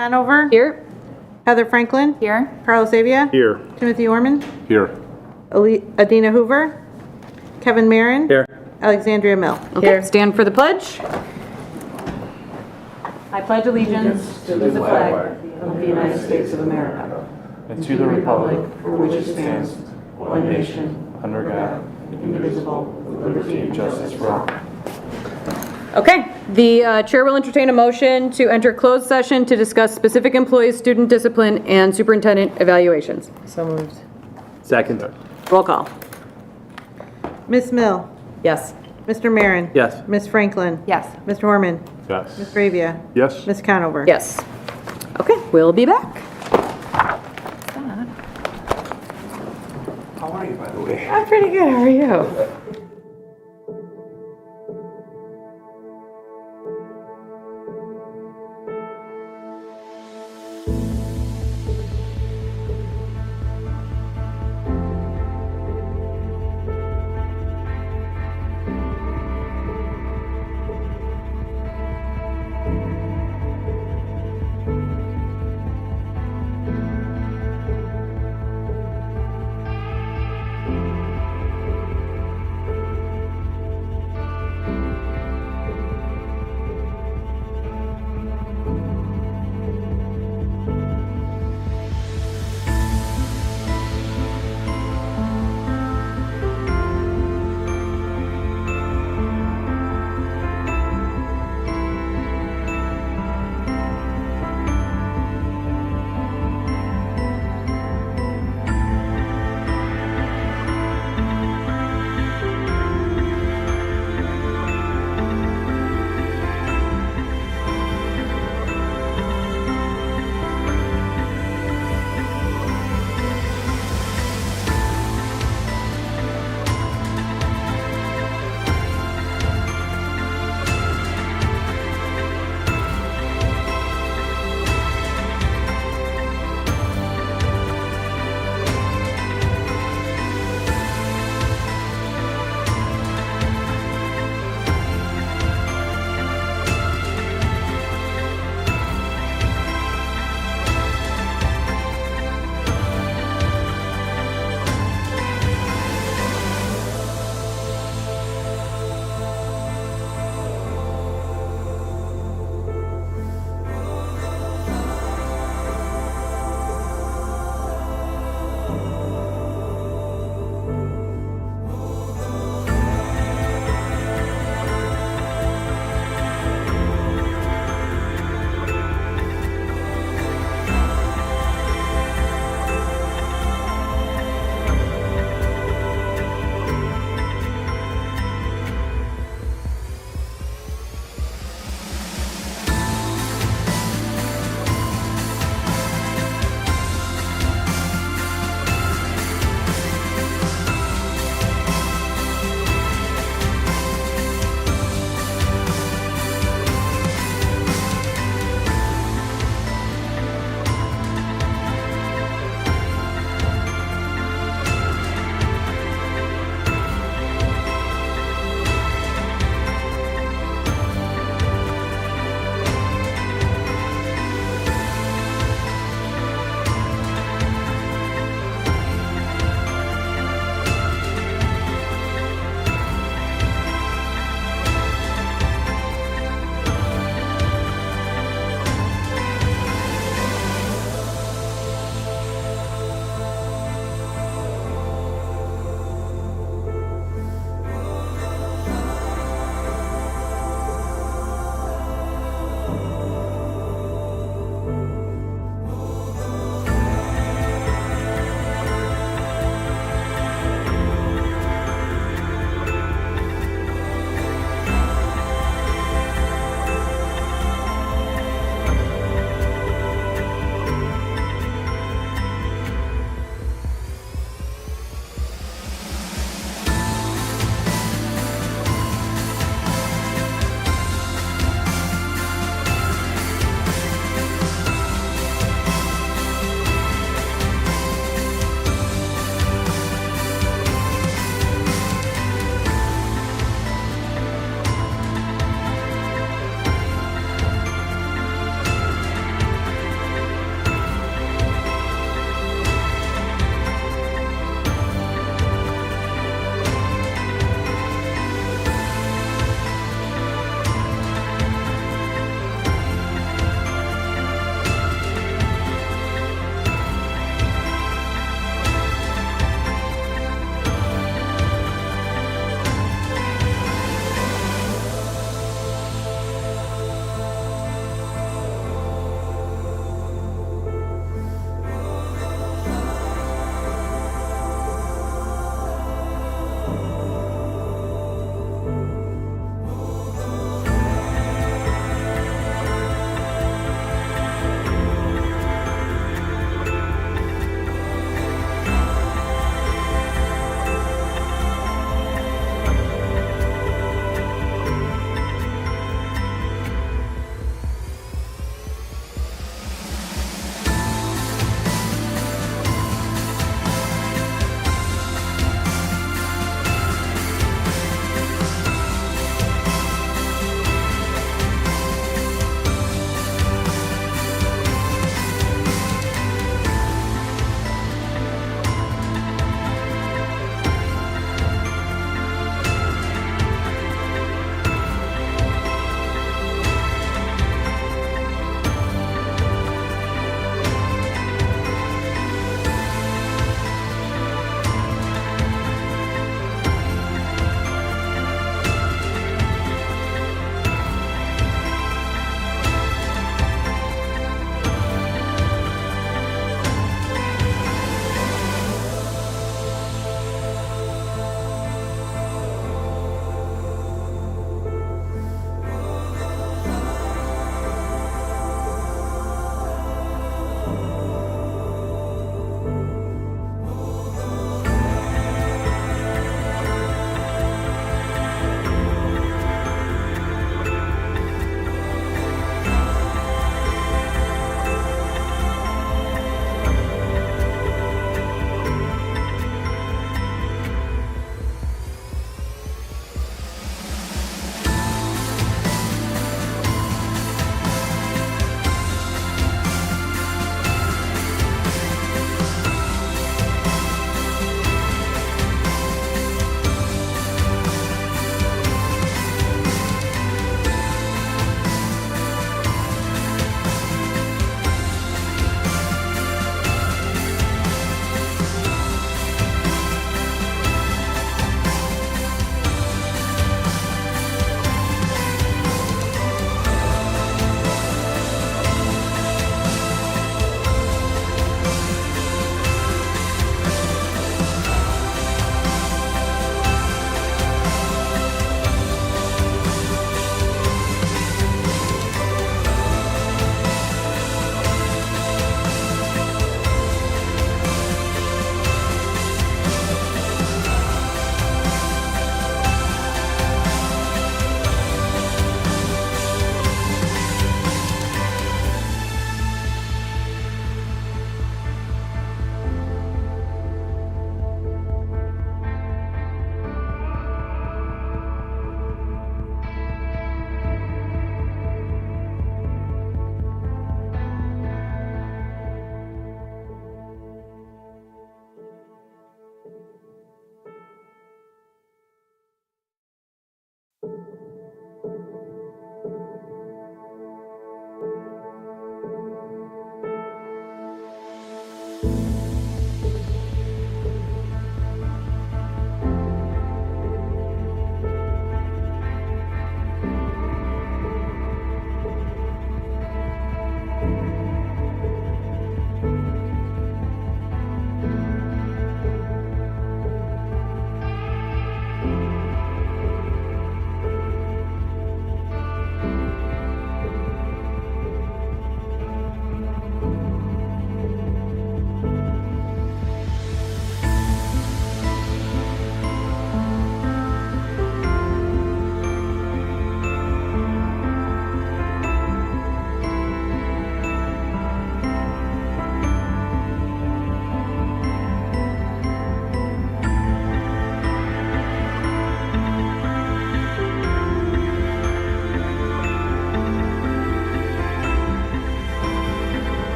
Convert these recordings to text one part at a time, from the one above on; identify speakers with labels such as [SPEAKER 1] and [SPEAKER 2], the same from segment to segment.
[SPEAKER 1] Hanover.
[SPEAKER 2] Here.
[SPEAKER 1] Heather Franklin.
[SPEAKER 2] Here.
[SPEAKER 1] Carlos Avia.
[SPEAKER 3] Here.
[SPEAKER 1] Timothy Orman.
[SPEAKER 3] Here.
[SPEAKER 1] Adina Hoover. Kevin Marin.
[SPEAKER 3] Here.
[SPEAKER 1] Alexandria Mill.
[SPEAKER 2] Okay, stand for the pledge. I pledge allegiance to the flag
[SPEAKER 4] of the United States of America,
[SPEAKER 3] And to the republic
[SPEAKER 4] for which it stands, one nation,
[SPEAKER 3] under God,
[SPEAKER 4] indivisible, with liberty and justice for all.
[SPEAKER 2] Okay, the chair will entertain a motion to enter closed session to discuss specific employees, student discipline, and superintendent evaluations.
[SPEAKER 1] So moved.
[SPEAKER 3] Second.
[SPEAKER 2] Roll call.
[SPEAKER 1] Ms. Mill.
[SPEAKER 2] Yes.
[SPEAKER 1] Mr. Marin.
[SPEAKER 3] Yes.
[SPEAKER 1] Ms. Franklin.
[SPEAKER 2] Yes.
[SPEAKER 1] Mr. Orman.
[SPEAKER 3] Yes.
[SPEAKER 1] Ms. Bravia.
[SPEAKER 3] Yes.
[SPEAKER 1] Ms. Conover.
[SPEAKER 2] Yes. Okay, we'll be back.
[SPEAKER 3] How are you, by the way?
[SPEAKER 2] I'm pretty good, how are you?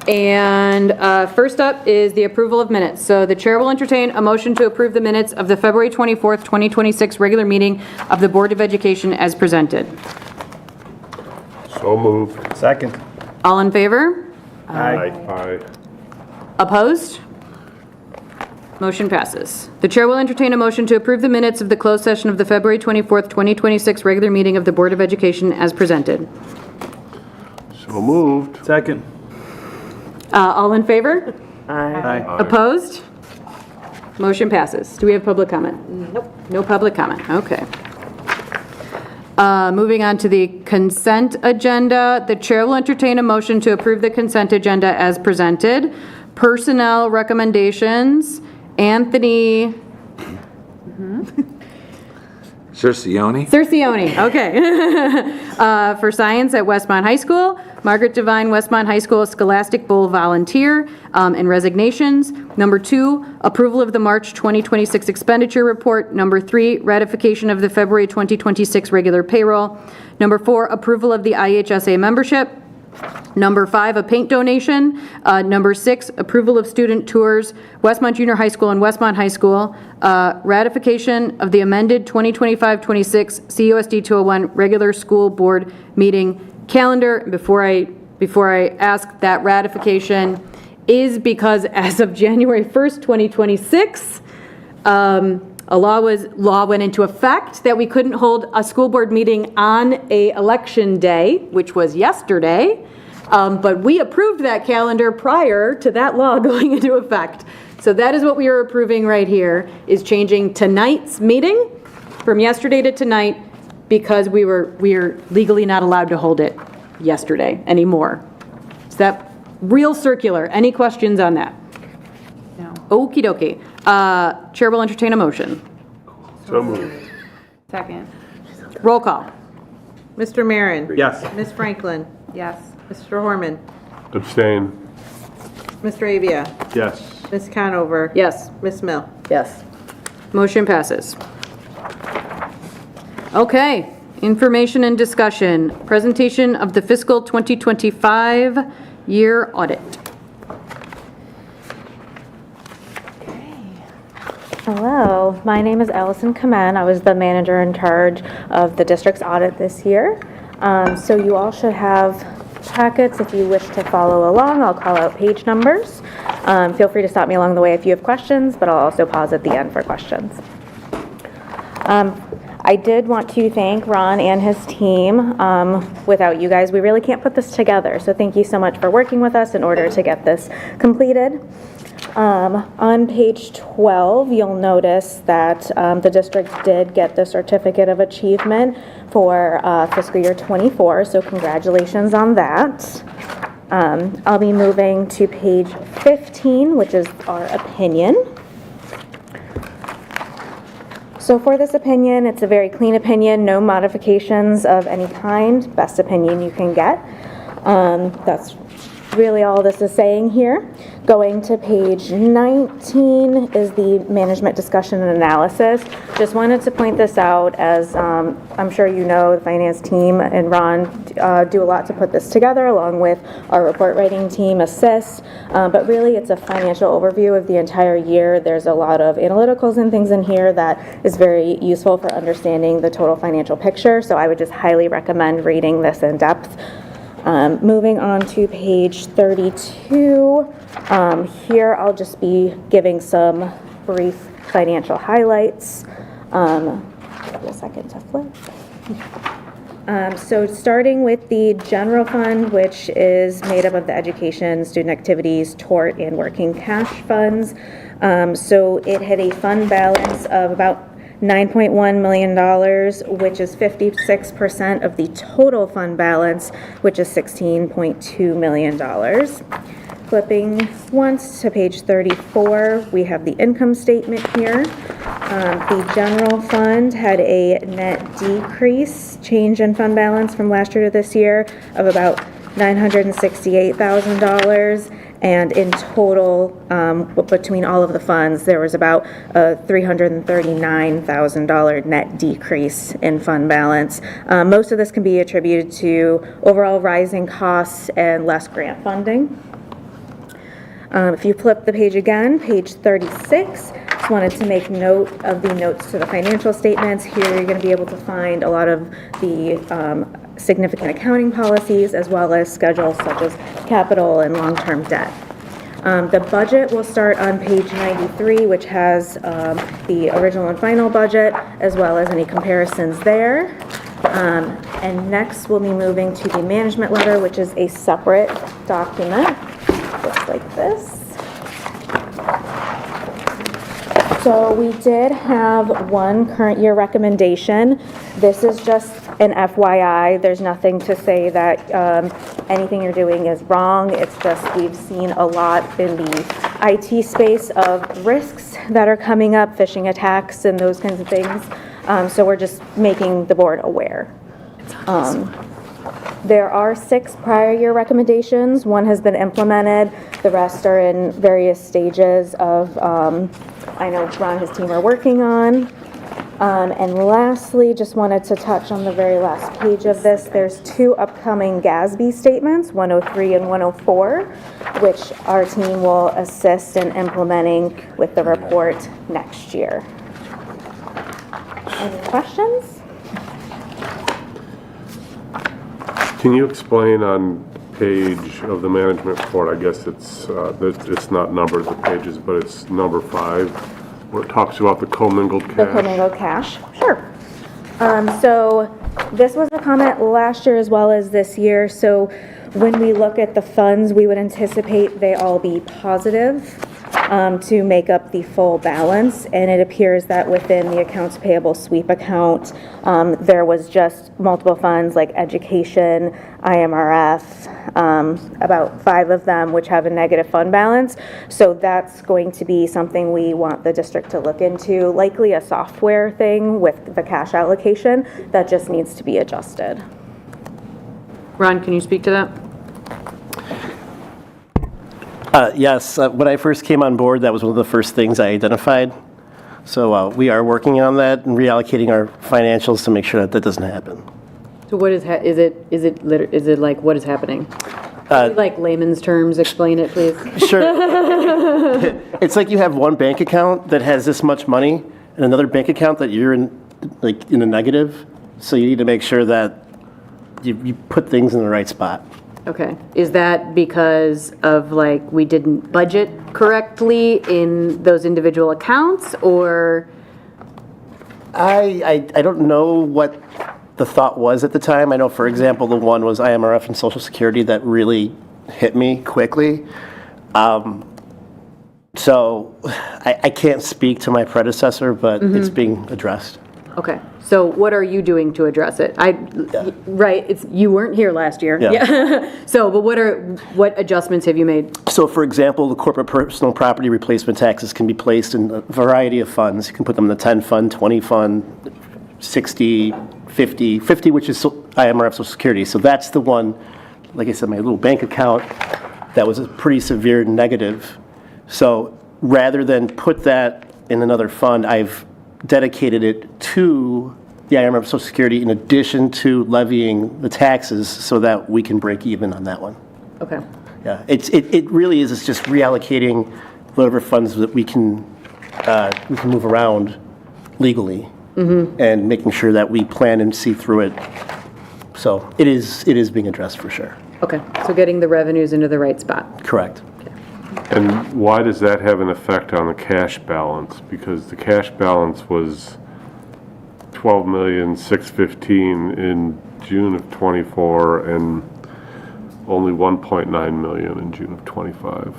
[SPEAKER 2] And first up is the approval of minutes. So the chair will entertain a motion to approve the minutes of the February 24th, 2026 regular meeting of the Board of Education as presented.
[SPEAKER 5] So moved.
[SPEAKER 3] Second.
[SPEAKER 2] All in favor?
[SPEAKER 5] Aye.
[SPEAKER 2] Opposed? Motion passes. The chair will entertain a motion to approve the minutes of the closed session of the February 24th, 2026 regular meeting of the Board of Education as presented.
[SPEAKER 5] So moved.
[SPEAKER 3] Second.
[SPEAKER 2] All in favor?
[SPEAKER 3] Aye.
[SPEAKER 2] Opposed? Motion passes. Do we have public comment? Nope. No public comment, okay. Moving on to the consent agenda, the chair will entertain a motion to approve the consent agenda as presented. Personnel recommendations, Anthony
[SPEAKER 6] Cercioni?
[SPEAKER 2] Cercioni, okay. For science at Westmont High School, Margaret Devine, Westmont High School Scholastic Bowl volunteer, and resignations. Number 2, approval of the March 2026 expenditure report. Number 3, ratification of the February 2026 regular payroll. Number 4, approval of the IHSA membership. Number 5, a paint donation. Number 6, approval of student tours, Westmont Junior High School and Westmont High School. Ratification of the amended 2025-26 CUSD 201 regular school board meeting calendar. Before I ask, that ratification is because as of January 1st, 2026, a law went into effect that we couldn't hold a school board meeting on a election day, which was yesterday, but we approved that calendar prior to that law going into effect. So that is what we are approving right here, is changing tonight's meeting from yesterday to tonight because we are legally not allowed to hold it yesterday anymore. Is that real circular? Any questions on that?
[SPEAKER 1] No.
[SPEAKER 2] Okie dokie. Chair will entertain a motion.
[SPEAKER 5] So moved.
[SPEAKER 1] Second.
[SPEAKER 2] Roll call.
[SPEAKER 1] Mr. Marin.
[SPEAKER 3] Yes.
[SPEAKER 1] Ms. Franklin.
[SPEAKER 4] Yes.
[SPEAKER 1] Mr. Horman.
[SPEAKER 5] Abstain.
[SPEAKER 1] Mr. Avia.
[SPEAKER 3] Yes.
[SPEAKER 1] Ms. Conover.
[SPEAKER 2] Yes.
[SPEAKER 1] Ms. Mill.
[SPEAKER 2] Yes. Motion passes. Okay, information and discussion. Presentation of the fiscal 2025 year audit.
[SPEAKER 7] Hello, my name is Allison Kamen. I was the manager in charge of the district's audit this year. So you all should have packets if you wish to follow along. I'll call out page numbers. Feel free to stop me along the way if you have questions, but I'll also pause at the end for questions. I did want to thank Ron and his team. Without you guys, we really can't put this together. So thank you so much for working with us in order to get this completed. On page 12, you'll notice that the district did get the Certificate of Achievement for fiscal year 24, so congratulations on that. I'll be moving to page 15, which is our opinion. So for this opinion, it's a very clean opinion, no modifications of any kind, best opinion you can get. That's really all this is saying here. Going to page 19 is the management discussion and analysis. Just wanted to point this out as I'm sure you know, the finance team and Ron do a lot to put this together along with our report writing team assists. But really it's a financial overview of the entire year. There's a lot of analyticals and things in here that is very useful for understanding the total financial picture. So I would just highly recommend reading this in depth. Moving on to page 32, here I'll just be giving some brief financial highlights. Give me a second to flip. So starting with the general fund, which is made up of the education, student activities, tort, and working cash funds. So it had a fund balance of about $9.1 million, which is 56% of the total fund balance, which is $16.2 million. Flipping once to page 34, we have the income statement here. The general fund had a net decrease, change in fund balance from last year to this year of about $968,000. And in total, between all of the funds, there was about a $339,000 net decrease in fund balance. Most of this can be attributed to overall rising costs and less grant funding. If you flip the page again, page 36, just wanted to make note of the notes to the financial statements. Here you're going to be able to find a lot of the significant accounting policies as well as schedules such as capital and long-term debt. The budget will start on page 93, which has the original and final budget, as well as any comparisons there. And next, we'll be moving to the management letter, which is a separate document. Looks like this. So we did have one current year recommendation. This is just an FYI. There's nothing to say that anything you're doing is wrong. It's just we've seen a lot in the IT space of risks that are coming up, phishing attacks and those kinds of things. So we're just making the board aware. There are 6 prior year recommendations. One has been implemented. The rest are in various stages of, I know Ron and his team are working on. And lastly, just wanted to touch on the very last page of this. There's 2 upcoming GASB statements, 103 and 104, which our team will assist in implementing with the report next year. Any questions?
[SPEAKER 5] Can you explain on page of the management report, I guess it's not numbered, the pages, but it's number 5, where it talks about the commingled cash?
[SPEAKER 7] The commingled cash, sure. So this was a comment last year as well as this year. So when we look at the funds, we would anticipate they all be positive to make up the full balance. And it appears that within the accounts payable sweep account, there was just multiple funds like education, IMRF, about 5 of them which have a negative fund balance. So that's going to be something we want the district to look into, likely a software thing with the cash allocation that just needs to be adjusted.
[SPEAKER 2] Ron, can you speak to that?
[SPEAKER 8] Yes, when I first came on board, that was one of the first things I identified. So we are working on that and reallocating our financials to make sure that that doesn't happen.
[SPEAKER 2] So what is it like, what is happening? Like layman's terms, explain it, please.
[SPEAKER 8] Sure. It's like you have one bank account that has this much money and another bank account that you're in a negative. So you need to make sure that you put things in the right spot.
[SPEAKER 2] Okay. Is that because of we didn't budget correctly in those individual accounts, or?
[SPEAKER 8] I don't know what the thought was at the time. I know, for example, the one was IMRF and Social Security that really hit me quickly. So I can't speak to my predecessor, but it's being addressed.
[SPEAKER 2] Okay. So what are you doing to address it? Right, you weren't here last year.
[SPEAKER 8] Yeah.
[SPEAKER 2] So, but what adjustments have you made?
[SPEAKER 8] So, for example, the corporate personal property replacement taxes can be placed in a variety of funds. You can put them in the 10 fund, 20 fund, 60, 50, which is IMRF Social Security. So that's the one, like I said, my little bank account that was a pretty severe negative. So rather than put that in another fund, I've dedicated it to the IMRF Social Security in addition to levying the taxes so that we can break even on that one.
[SPEAKER 2] Okay.
[SPEAKER 8] Yeah, it really is. It's just reallocating whatever funds that we can move around legally, and making sure that we plan and see through it. So it is being addressed for sure.
[SPEAKER 2] Okay. So getting the revenues into the right spot.
[SPEAKER 8] Correct.
[SPEAKER 5] And why does that have an effect on the cash balance? Because the cash balance was $12,615,000 in June of '24 and only $1.9 million in June of '25.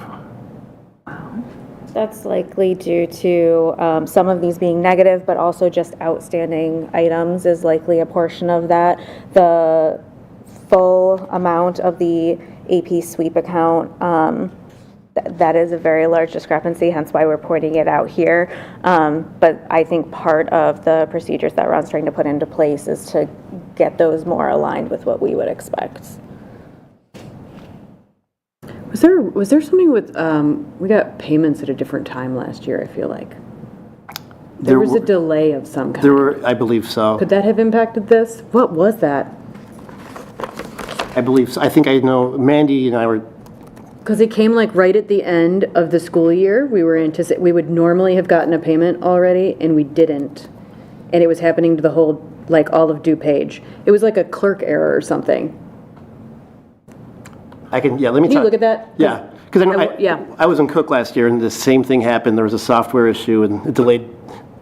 [SPEAKER 7] That's likely due to some of these being negative, but also just outstanding items is likely a portion of that. The full amount of the AP sweep account, that is a very large discrepancy, hence why we're pointing it out here. But I think part of the procedures that Ron's trying to put into place is to get those more aligned with what we would expect.
[SPEAKER 2] Was there something with, we got payments at a different time last year, I feel like. There was a delay of some kind.
[SPEAKER 8] There were, I believe so.
[SPEAKER 2] Could that have impacted this? What was that?
[SPEAKER 8] I believe so. I think I know Mandy and I were
[SPEAKER 2] Because it came like right at the end of the school year. We would normally have gotten a payment already, and we didn't. And it was happening to the whole, like, all of DuPage. It was like a clerk error or something.
[SPEAKER 8] I can, yeah, let me
[SPEAKER 2] Can you
[SPEAKER 8] talk.
[SPEAKER 2] look at that?
[SPEAKER 8] Yeah, because
[SPEAKER 2] yeah.
[SPEAKER 8] I was in Cook last year, and the same thing happened. There was a software issue, and it delayed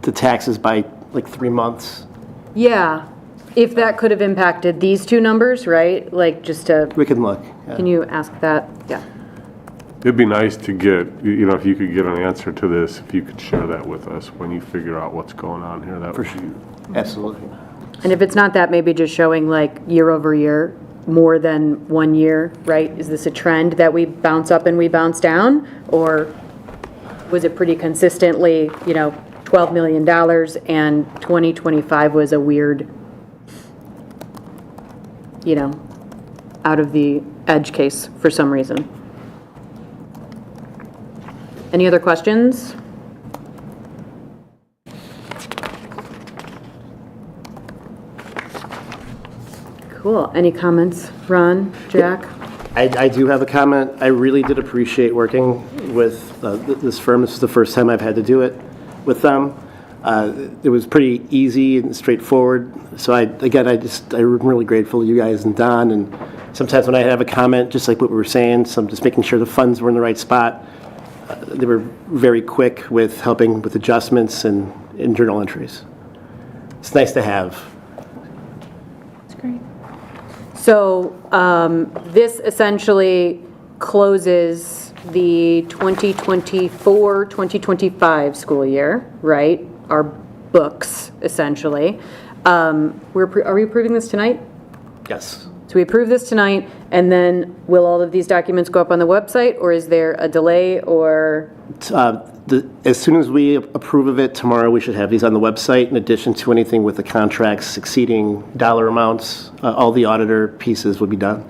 [SPEAKER 8] the taxes by like 3 months.
[SPEAKER 2] Yeah. If that could have impacted these two numbers, right? Like, just to,
[SPEAKER 8] We can look. Yeah.
[SPEAKER 2] can you ask that? Yeah.
[SPEAKER 5] It'd be nice to get, you know, if you could get an answer to this, if you could share that with us when you figure out what's going on here, that would be.
[SPEAKER 8] Absolutely.
[SPEAKER 2] And if it's not that, maybe just showing like year over year, more than 1 year, right? Is this a trend that we bounce up and we bounce down? Or was it pretty consistently, you know, $12 million and 2025 was a weird, you know, out of the edge case for some reason? Any other questions? Cool. Any comments? Ron, Jack?
[SPEAKER 8] I do have a comment. I really did appreciate working with this firm. This is the first time I've had to do it with them. It was pretty easy and straightforward. So I'm really grateful to you guys and Don. And sometimes when I have a comment, just like what we were saying, so I'm just making sure the funds were in the right spot. They were very quick with helping with adjustments and journal entries. It's nice to have.
[SPEAKER 2] So this essentially closes the 2024-2025 school year, right? Our books, essentially. Are we approving this tonight?
[SPEAKER 8] Yes.
[SPEAKER 2] So we approve this tonight, and then will all of these documents go up on the website, or is there a delay, or?
[SPEAKER 8] As soon as we approve of it tomorrow, we should have these on the website, in addition to anything with the contracts exceeding dollar amounts. All the auditor pieces would be done.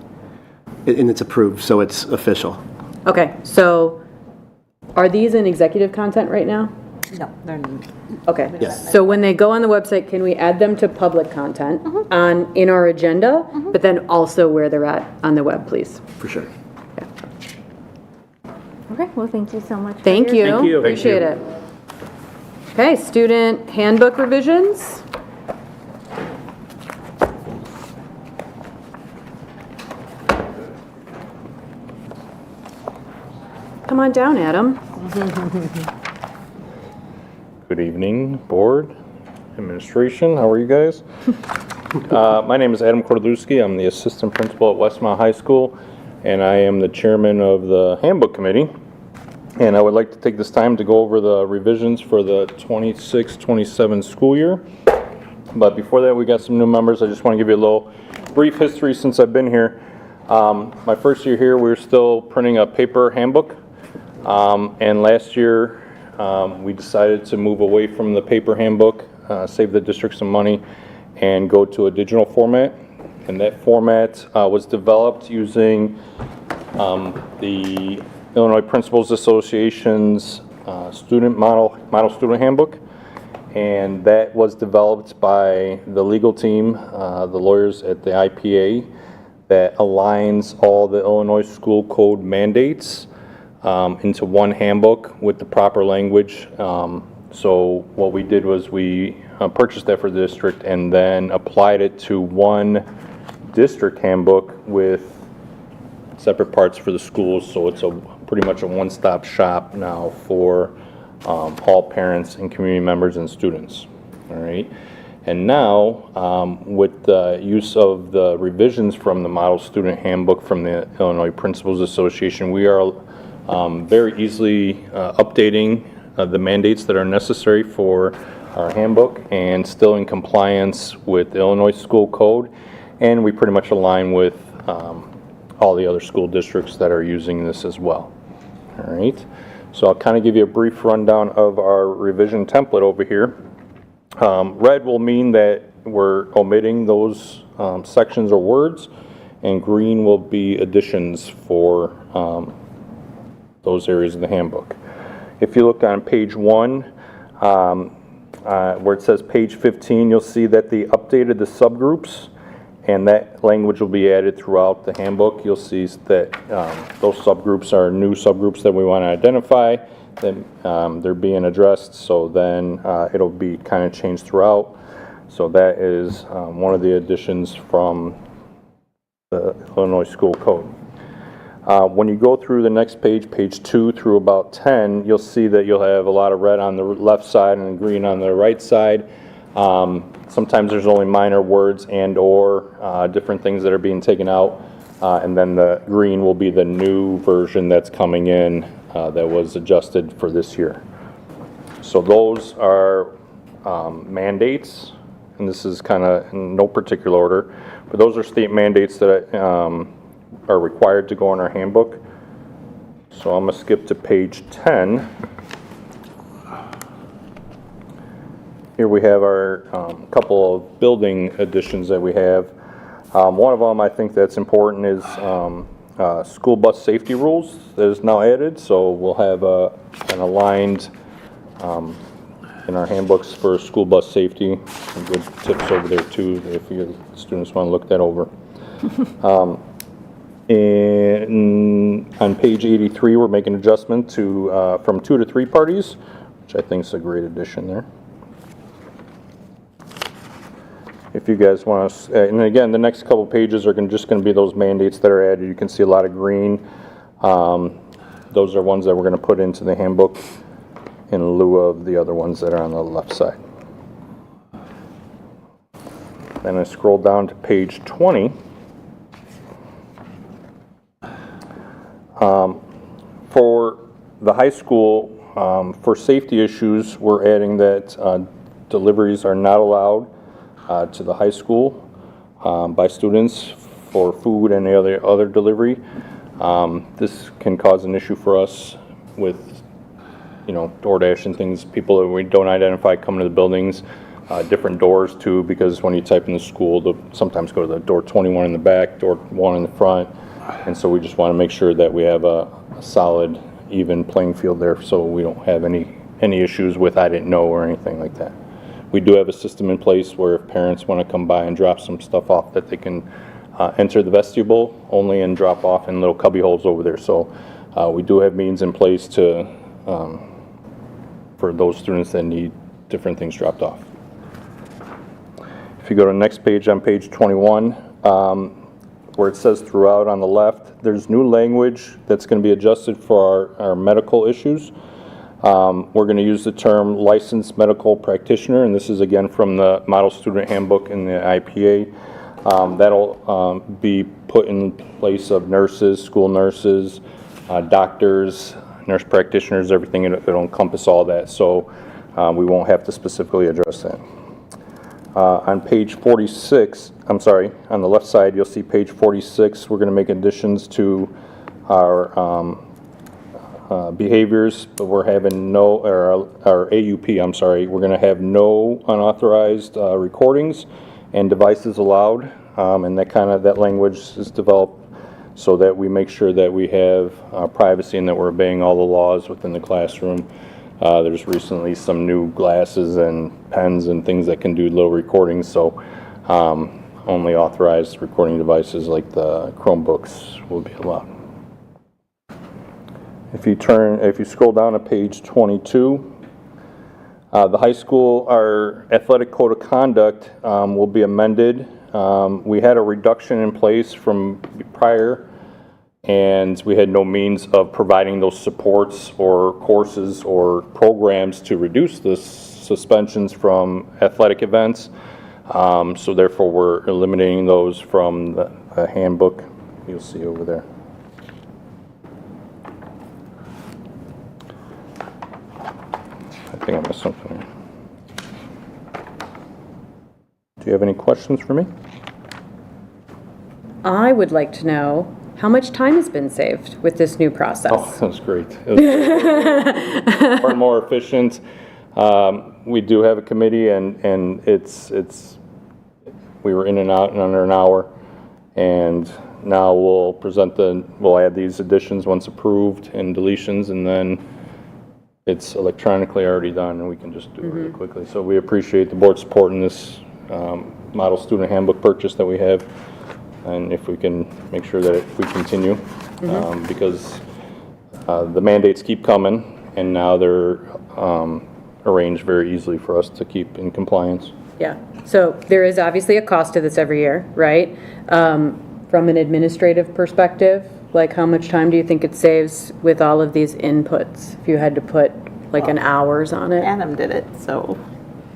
[SPEAKER 8] And it's approved, so it's official.
[SPEAKER 2] Okay, so are these in executive content right now?
[SPEAKER 1] No, they're not.
[SPEAKER 2] Okay.
[SPEAKER 8] Yes.
[SPEAKER 2] So when they go on the website, can we add them to public content in our agenda, but then also where they're at on the web, please?
[SPEAKER 8] For sure.
[SPEAKER 7] Okay, well, thank you so much. for
[SPEAKER 2] Thank
[SPEAKER 7] your-
[SPEAKER 2] you.
[SPEAKER 3] Thank you.
[SPEAKER 2] Appreciate it. Okay, student handbook revisions. Come on down, Adam.
[SPEAKER 9] Good evening, board, administration. How are you guys? My name is Adam Kordlewski. I'm the assistant principal at Westmont High School, and I am the chairman of the handbook committee. And I would like to take this time to go over the revisions for the 26-27 school year. But before that, we got some new members. I just want to give you a little brief history since I've been here. My first year here, we were still printing a paper handbook. And last year, we decided to move away from the paper handbook, save the district some money, and go to a digital format. And that format was developed using the Illinois Principals Association's model student handbook. And that was developed by the legal team, the lawyers at the IPA, that aligns all the Illinois school code mandates into one handbook with the proper language. So what we did was we purchased that for the district and then applied it to one district handbook with separate parts for the schools. So it's pretty much a one-stop shop now for all parents and community members and students. All right. And now, with the use of the revisions from the Model Student Handbook from the Illinois Principals Association, we are very easily updating the mandates that are necessary for our handbook and still in compliance with the Illinois School Code. And we pretty much align with all the other school districts that are using this as well. All right. So I'll kind of give you a brief rundown of our revision template over here. Red will mean that we're omitting those sections or words, and green will be additions for those areas of the handbook. If you look on page 1, where it says page 15, you'll see that they updated the subgroups And that language will be added throughout the handbook. You'll see that those subgroups are new subgroups that we want to identify, that they're being addressed, so then it'll be kind of changed throughout. So that is one of the additions from the Illinois School Code. When you go through the next page, page 2 through about 10, you'll see that you'll have a lot of red on the left side and green on the right side. Sometimes there's only minor words and or different things that are being taken out. And then the green will be the new version that's coming in that was adjusted for this year. So those are mandates, and this is kind of in no particular order, but those are state mandates that are required to go in our handbook. So I'm going to skip to page 10. Here we have our couple of building additions that we have. One of them I think that's important is school bus safety rules that is now added. So we'll have an aligned in our handbooks for school bus safety. Some good tips over there too if your students want to look that over. And on page 83, we're making an adjustment to from 2 to 3 parties, which I think is a great addition there. If you guys want to, and again, the next couple pages are just going to be those mandates that are added. You can see a lot of green. Those are ones that we're going to put into the handbook in lieu of the other ones that are on the left side. Then I scroll down to page 20. For the high school, for safety issues, we're adding that deliveries are not allowed to the high school by students for food and other delivery. This can cause an issue for us with, DoorDash and things, people that we don't identify coming to the buildings, different doors too, because when you type in the school, they'll sometimes go to the door 21 in the back, door 1 in the front, and so we just want to make sure that we have a solid, even playing field there, so we don't have any issues with I didn't know or anything like that. We do have a system in place where if parents want to come by and drop some stuff off, that they can enter the vestibule only and drop off in little cubby holes over there. So we do have means in place to for those students that need different things dropped off. If you go to the next page, on page 21, where it says throughout on the left, there's new language that's going to be adjusted for our medical issues. We're going to use the term licensed medical practitioner, and this is again from the Model Student Handbook in the IPA. That'll be put in place of nurses, school nurses, doctors, nurse practitioners, everything. It'll encompass all that, so we won't have to specifically address that. On page 46, I'm sorry, on the left side, you'll see page 46. We're going to make additions to our behaviors, but we're having no, or our AUP, I'm sorry, we're going to have no unauthorized recordings and devices allowed, and that language is developed so that we make sure that we have privacy and that we're obeying all the laws within the classroom. There's recently some new glasses and pens and things that can do little recordings, so only authorized recording devices like the Chromebooks will be allowed. If you scroll down to page 22, the high school, our athletic code of conduct will be amended. We had a reduction in place from prior, and we had no means of providing those supports or courses or programs to reduce the suspensions from athletic events. So therefore, we're eliminating those from the handbook. You'll see over there. I think I missed something here. Do you have any questions for me?
[SPEAKER 2] I would like to know how much time has been saved with this new process.
[SPEAKER 9] Oh, that's great. It was more efficient. We do have a committee, and we were in and out in under an hour, and now we'll add these additions once approved and deletions, and then it's electronically already done, and we can just do it really quickly. So we appreciate the board supporting this. model student handbook purchase that we have, and if we can make sure that we continue, because the mandates keep coming, and now they're arranged very easily for us to keep in compliance.
[SPEAKER 2] Yeah, so there is obviously a cost to this every year, right? From an administrative perspective, like how much time do you think it saves with all of these inputs? If you had to put like an hours on it?
[SPEAKER 1] Adam did it, so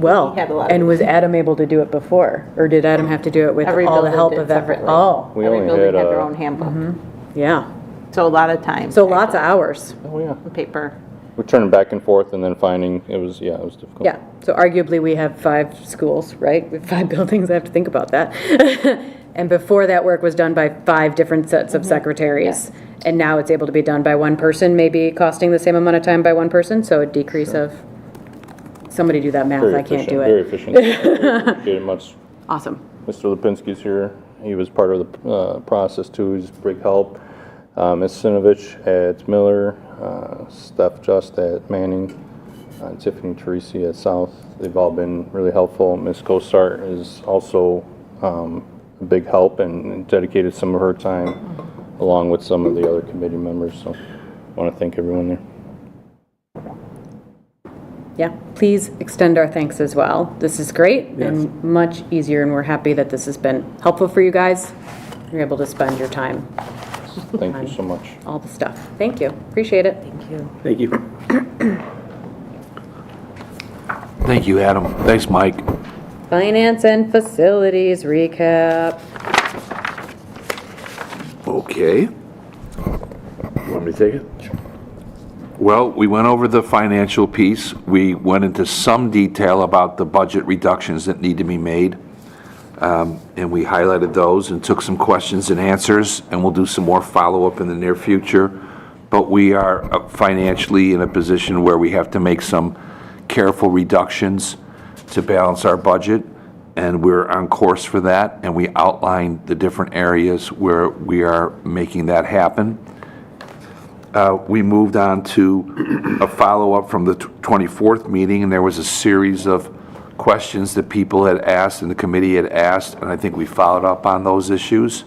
[SPEAKER 2] Well,
[SPEAKER 1] he had a lot of-
[SPEAKER 2] and was Adam able to do it before? Or did Adam have to do it with
[SPEAKER 1] Every
[SPEAKER 2] all the
[SPEAKER 1] building
[SPEAKER 2] help
[SPEAKER 1] did
[SPEAKER 2] of every?
[SPEAKER 1] separately.
[SPEAKER 2] Oh,
[SPEAKER 9] We
[SPEAKER 1] every
[SPEAKER 9] only
[SPEAKER 1] building had
[SPEAKER 9] had,
[SPEAKER 1] their own handbook.
[SPEAKER 2] yeah.
[SPEAKER 1] So a lot of time.
[SPEAKER 2] So lots of hours.
[SPEAKER 9] Oh, yeah.
[SPEAKER 1] on paper.
[SPEAKER 9] We're turning back and forth and then finding, it was difficult.
[SPEAKER 2] Yeah, so arguably we have 5 schools, right? We have 5 buildings, I have to think about that. And before that work was done by 5 different sets of secretaries. And now it's able to be done by one person, maybe costing the same amount of time by one person, so a decrease of, somebody do that math,
[SPEAKER 9] Very
[SPEAKER 2] I can't do
[SPEAKER 9] Very
[SPEAKER 2] it.
[SPEAKER 9] efficient. Appreciate it much.
[SPEAKER 2] Awesome.
[SPEAKER 9] Mr. Lipinski's here. He was part of the process too. He's a big help. Ms. Sinovich at Miller, Steph Just at Manning, Tiffany Teresi at South. They've all been really helpful. Ms. Kosart is also a big help and dedicated some of her time along with some of the other committee members. So I want to thank everyone there.
[SPEAKER 2] Yeah, please extend our thanks as well. This is great and much easier, and we're happy that this has been helpful for you guys. You're able to spend your time,
[SPEAKER 9] Thank you so much.
[SPEAKER 2] all the stuff. Thank you, appreciate it.
[SPEAKER 8] Thank you.
[SPEAKER 6] Thank you, Adam. Thanks, Mike.
[SPEAKER 2] Finance and facilities recap.
[SPEAKER 6] Okay. You want me to take it? Well, we went over the financial piece. We went into some detail about the budget reductions that need to be made. And we highlighted those and took some questions and answers, and we'll do some more follow-up in the near future. But we are financially in a position where we have to make some careful reductions to balance our budget, and we're on course for that, and we outlined the different areas where we are making that happen. We moved on to a follow-up from the 24th meeting, and there was a series of questions that people had asked and the committee had asked, and I think we followed up on those issues.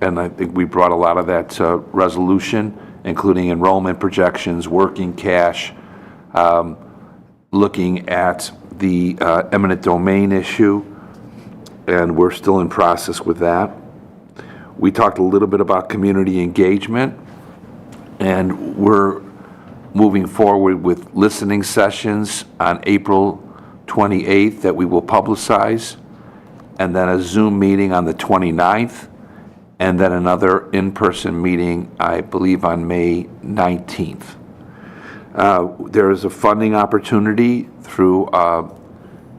[SPEAKER 6] And I think we brought a lot of that to resolution, including enrollment projections, working cash, looking at the eminent domain issue, and we're still in process with that. We talked a little bit about community engagement, and we're moving forward with listening sessions on April 28th that we will publicize, and then a Zoom meeting on the 29th, and then another in-person meeting, I believe, on May 19th. There is a funding opportunity through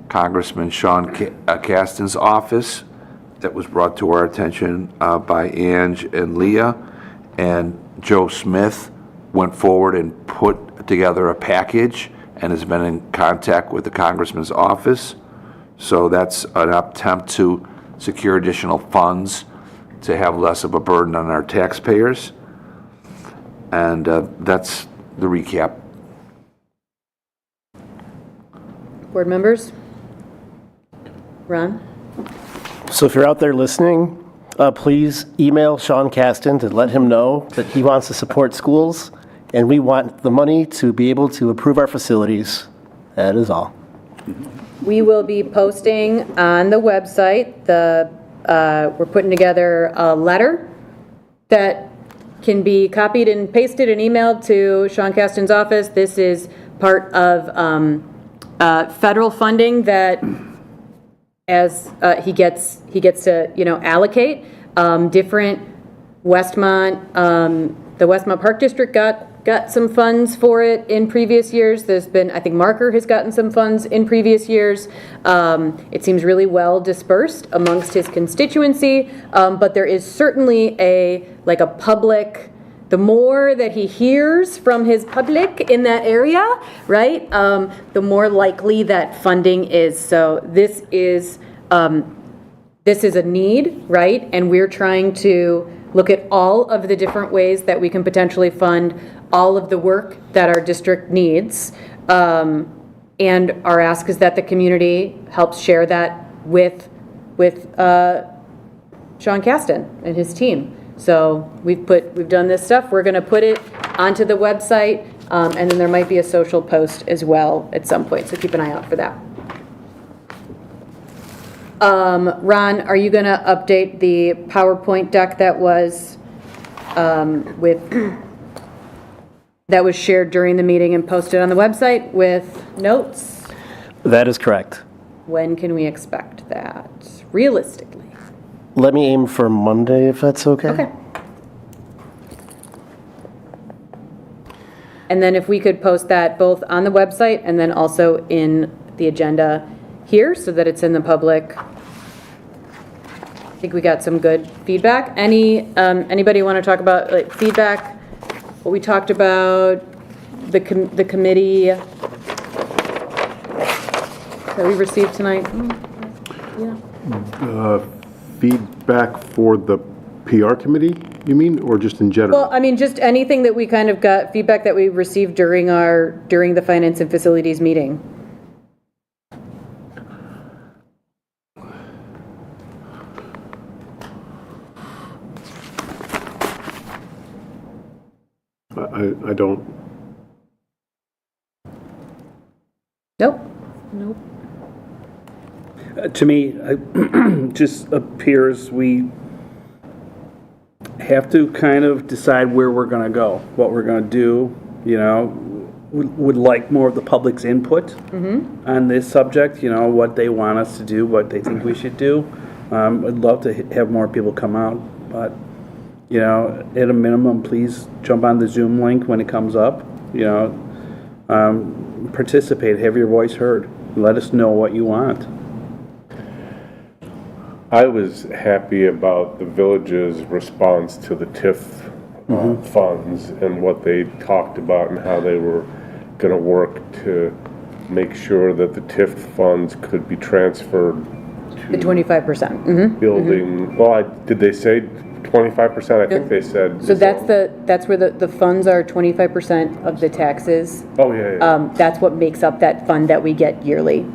[SPEAKER 6] Congressman Sean Casten's office that was brought to our attention by Ange and Leah, and Joe Smith went forward and put together a package and has been in contact with the Congressman's office. So that's an attempt to secure additional funds to have less of a burden on our taxpayers. And that's the recap.
[SPEAKER 2] Board members? Ron?
[SPEAKER 8] So if you're out there listening, please email Sean Casten to let him know that he wants to support schools, and we want the money to be able to improve our facilities. That is all.
[SPEAKER 2] We will be posting on the website, we're putting together a letter that can be copied and pasted and emailed to Sean Casten's office. This is part of federal funding that as he gets to, allocate. Different Westmont, the Westmont Park District got some funds for it in previous years. There's been, I think Marker has gotten some funds in previous years. It seems really well dispersed amongst his constituency, but there is certainly a public, the more that he hears from his public in that area, right, the more likely that funding is. So this is a need, right, and we're trying to look at all of the different ways that we can potentially fund all of the work that our district needs. And our ask is that the community helps share that with with Sean Caston and his team. So we've done this stuff. We're going to put it onto the website, and then there might be a social post as well at some point, so keep an eye out for that. Ron, are you going to update the PowerPoint deck that was that was shared during the meeting and posted on the website with notes?
[SPEAKER 8] That is correct.
[SPEAKER 2] When can we expect that, realistically?
[SPEAKER 8] Let me aim for Monday, if that's okay.
[SPEAKER 2] Okay. And then if we could post that both on the website and then also in the agenda here so that it's in the public. I think we got some good feedback. Anybody want to talk about like feedback? What we talked about, the committee that we received tonight?
[SPEAKER 5] Feedback for the PR committee, you mean, or just in general?
[SPEAKER 2] Well, I mean, just anything that we kind of got, feedback that we received during the Finance and Facilities meeting.
[SPEAKER 5] I don't.
[SPEAKER 2] Nope.
[SPEAKER 10] To me, it just appears we have to kind of decide where we're going to go, what we're going to do, you know. Would like more of the public's input on this subject, you know, what they want us to do, what they think we should do. I'd love to have more people come out, but, you know, at a minimum, please jump on the Zoom link when it comes up, you know, participate, have your voice heard, let us know what you want.
[SPEAKER 5] I was happy about the village's response to the TIF funds and what they talked about and how they were going to work to make sure that the TIF funds could be transferred
[SPEAKER 2] The
[SPEAKER 5] to
[SPEAKER 2] 25%.
[SPEAKER 5] building. Well, did they say 25%? I think they said.
[SPEAKER 2] So that's where the funds are 25% of the taxes.
[SPEAKER 5] Oh, yeah.
[SPEAKER 2] That's what makes up that fund that we get yearly.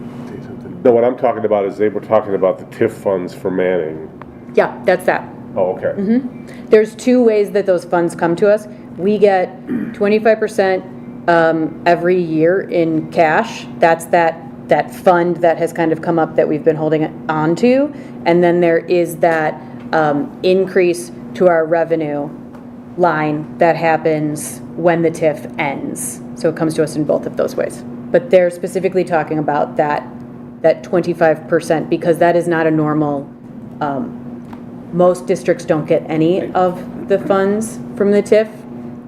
[SPEAKER 5] No, what I'm talking about is they were talking about the TIF funds for Manning.
[SPEAKER 2] Yeah, that's that.
[SPEAKER 5] Oh, okay.
[SPEAKER 2] There's two ways that those funds come to us. We get 25% every year in cash. That's that fund that has kind of come up that we've been holding on to. And then there is that increase to our revenue line that happens when the TIF ends. So it comes to us in both of those ways. But they're specifically talking about that 25% because that is not a normal, most districts don't get any of the funds from the TIF.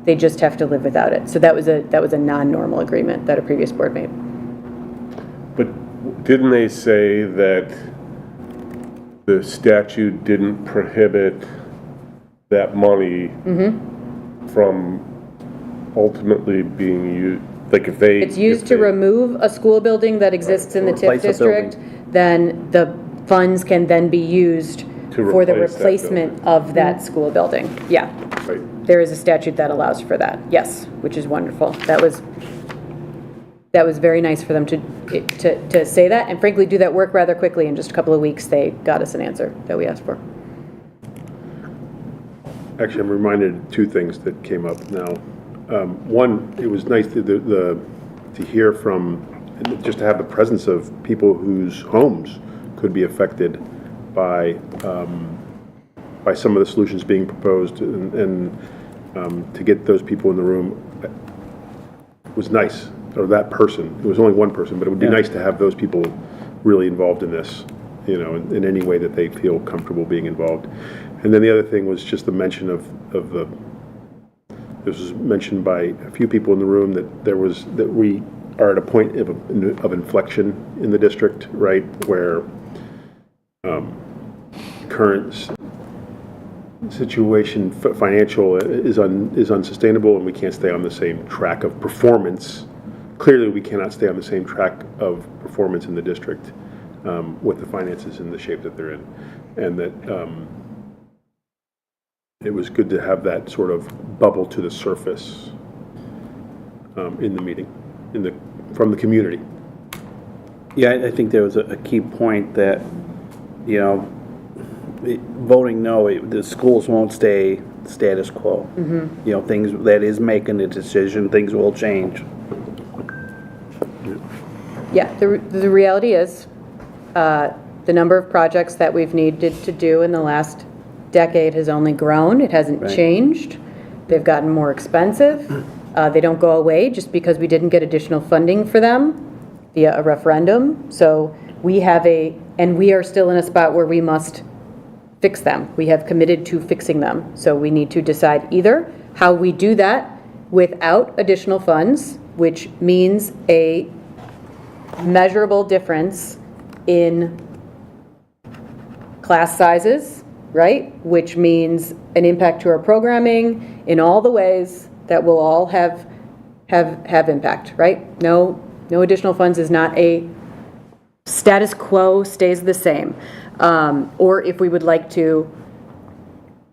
[SPEAKER 2] They just have to live without it. So that was a non-normal agreement that a previous board made.
[SPEAKER 5] But didn't they say that the statute didn't prohibit that money from ultimately being used? Like if they...
[SPEAKER 2] It's used to remove a school building that exists in the TIF
[SPEAKER 8] Replace a
[SPEAKER 2] district, then the funds can then be used for the
[SPEAKER 5] replace that
[SPEAKER 2] replacement of that school building. Yeah.
[SPEAKER 5] Right.
[SPEAKER 2] There is a statute that allows for that, yes, which is wonderful. That was very nice for them to say that, and frankly, do that work rather quickly. In just a couple of weeks, they got us an answer that we asked for.
[SPEAKER 11] Actually, I'm reminded of two things that came up now. One, it was nice to hear from, just to have the presence of people whose homes could be affected by some of the solutions being proposed, and to get those people in the room was nice, or that person. It was only one person, but it would be nice to have those people really involved in this, you know, in any way that they feel comfortable being involved. And then the other thing was just the mention of this was mentioned by a few people in the room that we are at a point of inflection in the district, right, where current situation financial is unsustainable, and we can't stay on the same track of performance. Clearly, we cannot stay on the same track of performance in the district with the finances in the shape that they're in, and that it was good to have that sort of bubble to the surface in the meeting, from the community.
[SPEAKER 10] Yeah, I think there was a key point that you know, voting no, the schools won't stay status quo. You know, things, that is making a decision, things will change.
[SPEAKER 2] Yeah, the reality is, the number of projects that we've needed to do in the last decade has only grown. It hasn't changed. They've gotten more expensive. They don't go away just because we didn't get additional funding for them via a referendum. So we have and we are still in a spot where we must fix them. We have committed to fixing them. So we need to decide either how we do that without additional funds, which means a measurable difference in class sizes, right? Which means an impact to our programming in all the ways that will all have impact, right? No additional funds is not a status quo stays the same. Or if we would like to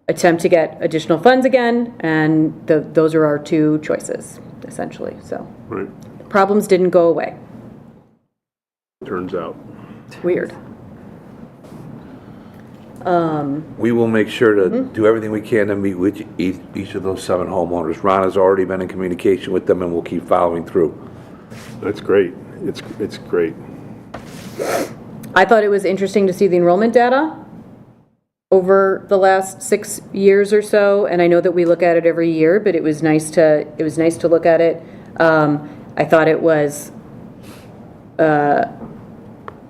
[SPEAKER 2] attempt to get additional funds again, and those are our two choices, essentially. So
[SPEAKER 11] Right,
[SPEAKER 2] problems didn't go away.
[SPEAKER 11] turns out.
[SPEAKER 2] Weird.
[SPEAKER 6] We will make sure to do everything we can to meet with each of those 7 homeowners. Ron has already been in communication with them, and we'll keep following through.
[SPEAKER 11] That's great. It's great.
[SPEAKER 2] I thought it was interesting to see the enrollment data over the last 6 years or so, and I know that we look at it every year, but it was nice to look at it.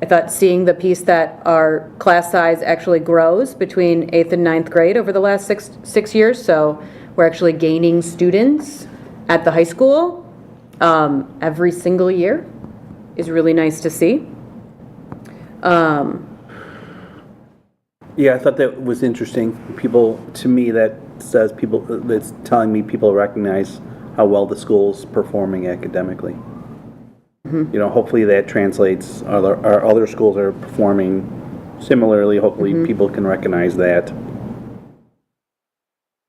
[SPEAKER 2] I thought seeing the piece that our class size actually grows between 8th and 9th grade over the last six years, so we're actually gaining students at the high school every single year is really nice to see.
[SPEAKER 10] Yeah, I thought that was interesting. People, to me, that's telling me people recognize how well the school's performing academically. You know, hopefully that translates, our other schools are performing similarly. Hopefully people can recognize that.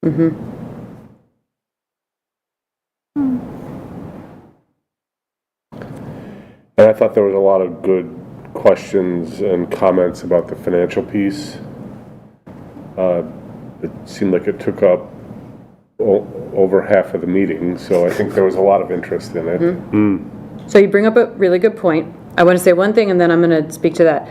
[SPEAKER 5] And I thought there was a lot of good questions and comments about the financial piece. It seemed like it took up over half of the meeting, so I think there was a lot of interest in it.
[SPEAKER 2] So you bring up a really good point. I want to say one thing, and then I'm going to speak to that.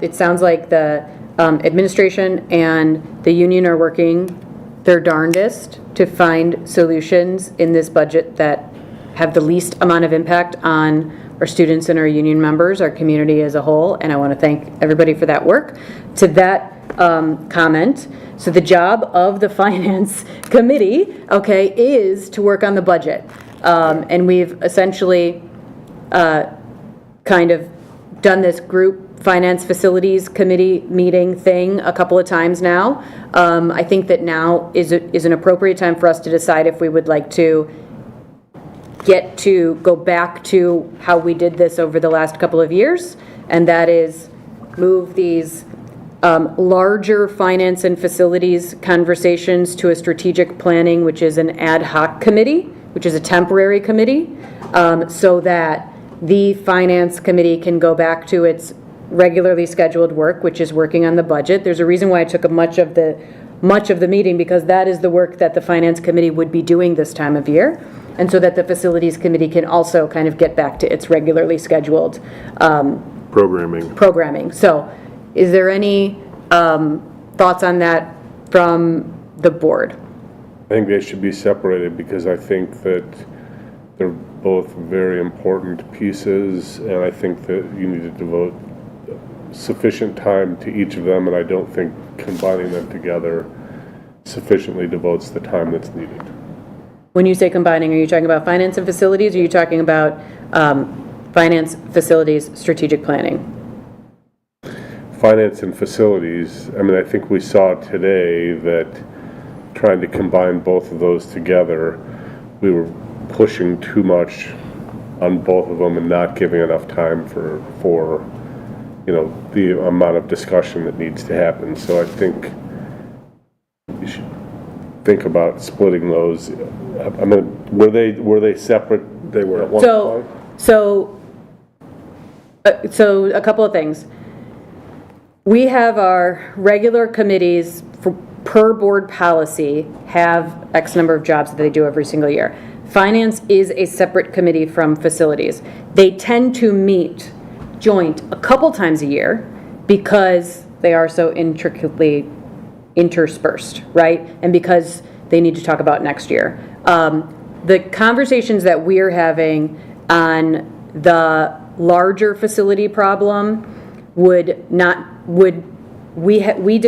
[SPEAKER 2] It sounds like the administration and the union are working their darndest to find solutions in this budget that have the least amount of impact on our students and our union members, our community as a whole, and I want to thank everybody for that work. To that comment, so the job of the Finance Committee, okay, is to work on the budget. And we've essentially kind of done this group Finance Facilities Committee meeting thing a couple of times now. I think that now is an appropriate time for us to decide if we would like to go back to how we did this over the last couple of years, and that is move these larger finance and facilities conversations to a strategic planning, which is an ad hoc committee, which is a temporary committee, so that the Finance Committee can go back to its regularly scheduled work, which is working on the budget. There's a reason why I took much of the meeting, because that is the work that the Finance Committee would be doing this time of year, and so that the Facilities Committee can also kind of get back to its regularly scheduled programming. So is there any thoughts on that from the board?
[SPEAKER 5] I think they should be separated because I think that they're both very important pieces, and I think that you need to devote sufficient time to each of them, and I don't think combining them together sufficiently devotes the time that's needed.
[SPEAKER 2] When you say combining, are you talking about finance and facilities, or are you talking about finance, facilities, strategic planning?
[SPEAKER 5] Finance and facilities, I mean, I think we saw today that trying to combine both of those together, we were pushing too much on both of them and not giving enough time for the amount of discussion that needs to happen. So I think you should think about splitting those. I mean, were they separate? They were at one point?
[SPEAKER 2] So a couple of things. we have our regular committees per board policy have X number of jobs that they do every single year. Finance is a separate committee from facilities. They tend to meet joint a couple times a year because they are so intricately interspersed, right? And because they need to talk about next year. The conversations that we're having on the larger facility problem we did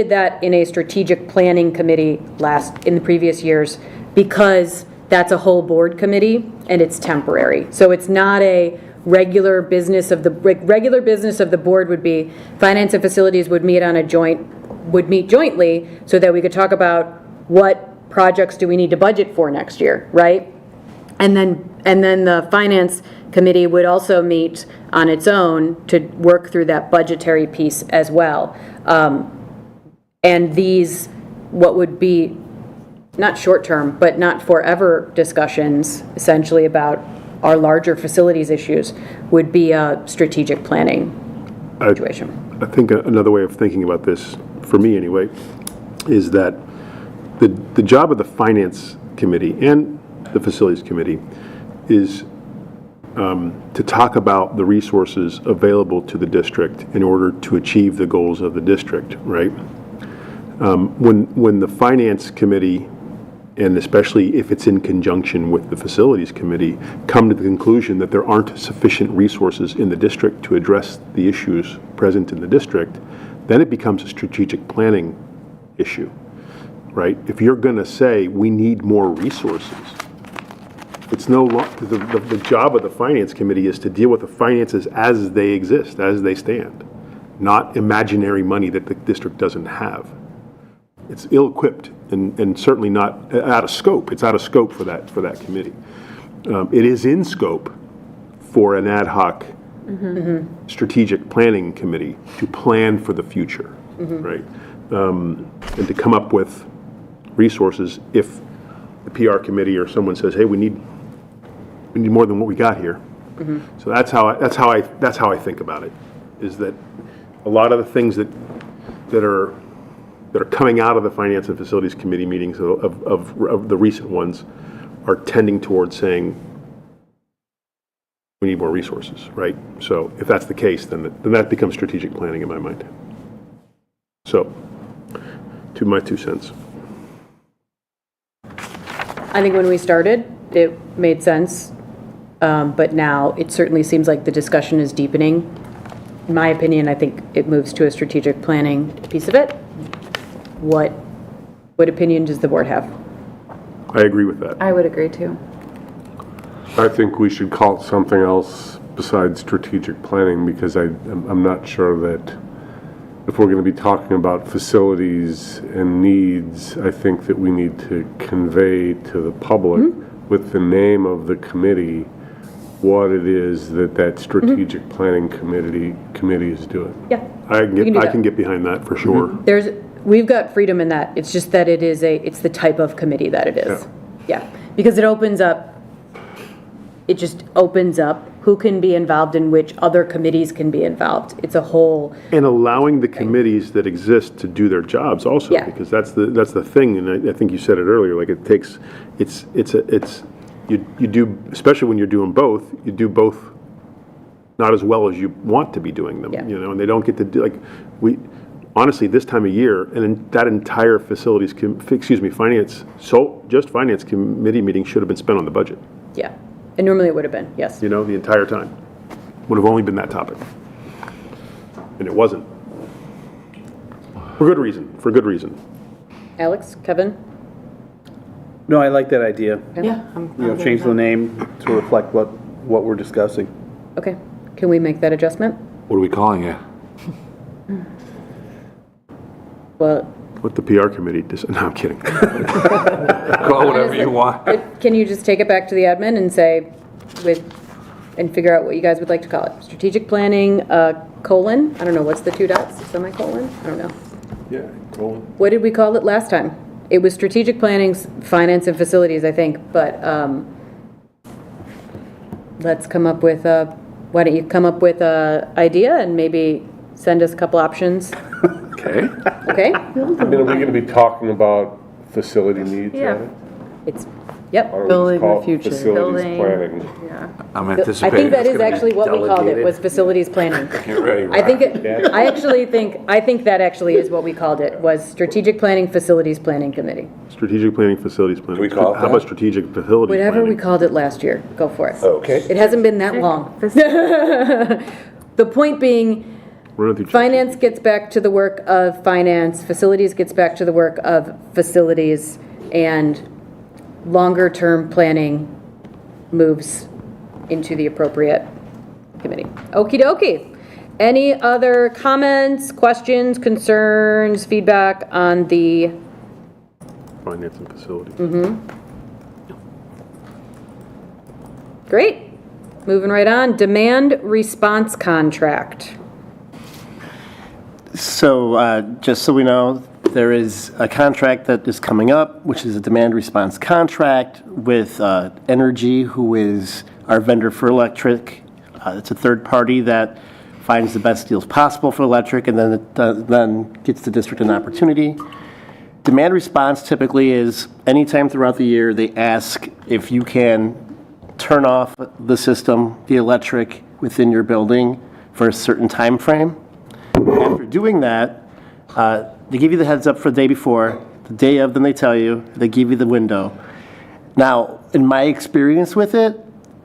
[SPEAKER 2] that in a strategic planning committee in the previous years because that's a whole board committee and it's temporary. So it's not a regular business of the board would be finance and facilities would meet jointly so that we could talk about what projects do we need to budget for next year, right? And then the finance committee would also meet on its own to work through that budgetary piece as well. And these, what would be not short-term, but not forever discussions, essentially about our larger facilities issues, would be a strategic planning situation.
[SPEAKER 11] I think another way of thinking about this, for me anyway, is that the job of the finance committee and the facilities committee is to talk about the resources available to the district in order to achieve the goals of the district, right? When the finance committee, and especially if it's in conjunction with the facilities committee, come to the conclusion that there aren't sufficient resources in the district to address the issues present in the district, then it becomes a strategic planning issue, right? If you're going to say we need more resources, it's no longer the job of the finance committee is to deal with the finances as they exist, as they stand, not imaginary money that the district doesn't have. It's ill-equipped and certainly not out of scope. It's out of scope for that committee. It is in scope for an ad hoc strategic planning committee to plan for the future, right? And to come up with resources if the PR committee or someone says, "Hey, we need more than what we got here." So that's how I think about it. Is that a lot of the things that are coming out of the Finance and Facilities Committee meetings of the recent ones are tending towards saying we need more resources, right? So if that's the case, then that becomes strategic planning in my mind. So, my 2 cents.
[SPEAKER 2] I think when we started, it made sense, but now it certainly seems like the discussion is deepening. In my opinion, I think it moves to a strategic planning piece of it. What opinion does the board have?
[SPEAKER 11] I agree with that.
[SPEAKER 1] I would agree too.
[SPEAKER 5] I think we should call it something else besides strategic planning, because I'm not sure that if we're going to be talking about facilities and needs, I think that we need to convey to the public with the name of the committee what it is that strategic planning committee is doing.
[SPEAKER 2] Yeah.
[SPEAKER 11] I can get behind that for sure.
[SPEAKER 2] We've got freedom in that. It's just that it's the type of committee that it is. Yeah. Because it just opens up who can be involved in which other committees can be involved. It's a whole.
[SPEAKER 11] And allowing the committees that exist to do their jobs also,
[SPEAKER 2] Yeah.
[SPEAKER 11] because that's the thing, and I think you said it earlier, like you do, especially when you're doing both, you do both not as well as you want to be doing them,
[SPEAKER 2] Yeah.
[SPEAKER 11] and they don't get to do, honestly, this time of year, and in that entire finance committee meeting should have been spent on the budget,
[SPEAKER 2] Yeah. And normally it would have been, yes.
[SPEAKER 11] the entire time. Would have only been that topic. And it wasn't. For good reason.
[SPEAKER 2] Alex, Kevin?
[SPEAKER 10] No, I like that idea.
[SPEAKER 1] Yeah.
[SPEAKER 10] Change the name to reflect what we're discussing.
[SPEAKER 2] Okay. Can we make that adjustment?
[SPEAKER 6] What are we calling it?
[SPEAKER 2] Well,
[SPEAKER 11] What the PR committee no, I'm kidding.
[SPEAKER 6] Call whatever you want.
[SPEAKER 2] can you just take it back to the admin and say, and figure out what you guys would like to call it? Strategic planning, colon, I don't know, what's the 2 dots, semicolon? I don't know.
[SPEAKER 11] Yeah, cool.
[SPEAKER 2] What did we call it last time? It was strategic planning, finance and facilities, I think, but let's come up with why don't you come up with a idea and maybe send us a couple options.
[SPEAKER 6] Okay.
[SPEAKER 2] Okay?
[SPEAKER 5] I mean, are we going to be talking about facility needs at it?
[SPEAKER 2] It's, yep.
[SPEAKER 5] Or
[SPEAKER 1] Building
[SPEAKER 5] call
[SPEAKER 1] the
[SPEAKER 5] it
[SPEAKER 1] future.
[SPEAKER 5] facilities
[SPEAKER 1] Building.
[SPEAKER 5] planning?
[SPEAKER 6] I'm
[SPEAKER 2] I
[SPEAKER 6] anticipating.
[SPEAKER 2] think that
[SPEAKER 6] it's
[SPEAKER 2] is
[SPEAKER 6] gonna be
[SPEAKER 2] actually what we called it,
[SPEAKER 6] delegated.
[SPEAKER 2] was facilities planning.
[SPEAKER 6] Get ready,
[SPEAKER 2] I think
[SPEAKER 6] Rob.
[SPEAKER 2] it, I think that actually is what we called it, was strategic planning, facilities planning committee.
[SPEAKER 11] Strategic planning, facilities planning.
[SPEAKER 6] we call it
[SPEAKER 11] How about
[SPEAKER 6] that?
[SPEAKER 11] strategic facilities planning?
[SPEAKER 2] Whatever we called it last year, go for it.
[SPEAKER 6] Okay.
[SPEAKER 2] It hasn't been that long. The point being,
[SPEAKER 11] Run it through
[SPEAKER 2] finance gets back to the work of finance, facilities gets back to the work of facilities, and longer-term planning moves into the appropriate committee. Okey dokey. Any other comments, questions, concerns, feedback on the,
[SPEAKER 11] Finance and facilities.
[SPEAKER 2] great. Moving right on, demand response contract.
[SPEAKER 8] So, just so we know, there is a contract that is coming up, which is a demand response contract with Energy, who is our vendor for electric. It's a third party that finds the best deals possible for electric, and then gets the district an opportunity. Demand response typically is anytime throughout the year, they ask if you can turn off the system, the electric, within your building for a certain time frame. After doing that, they give you the heads up for the day before. The day of, then they tell you. They give you the window. Now, in my experience with it,